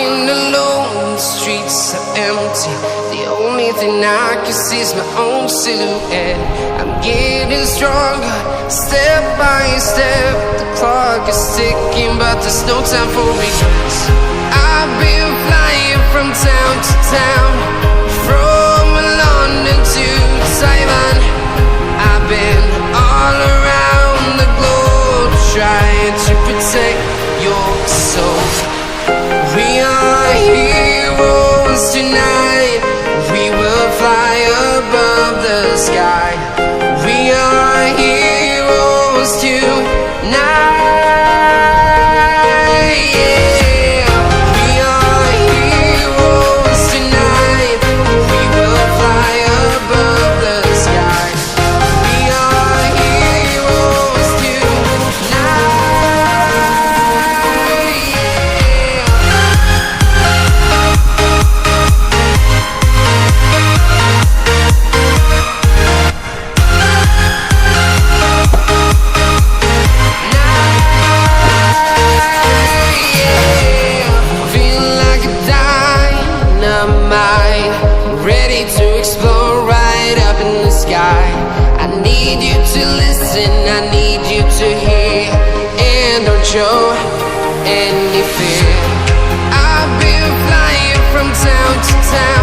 Walking alone, the streets are empty. The only thing I can see is my own silhouette. I'm getting stronger, step by step. The clock is ticking, but there's no time for regrets. I've been flying from town to town, from London to Taiwan. I've been all around the globe, trying to protect your soul. We are heroes tonight. We will fly above the sky. We are heroes tonight. Yeah. We are heroes tonight. We will fly above the sky. We are heroes tonight. I need you to listen, I need you to hear, and don't show any fear. I've been flying from town to town.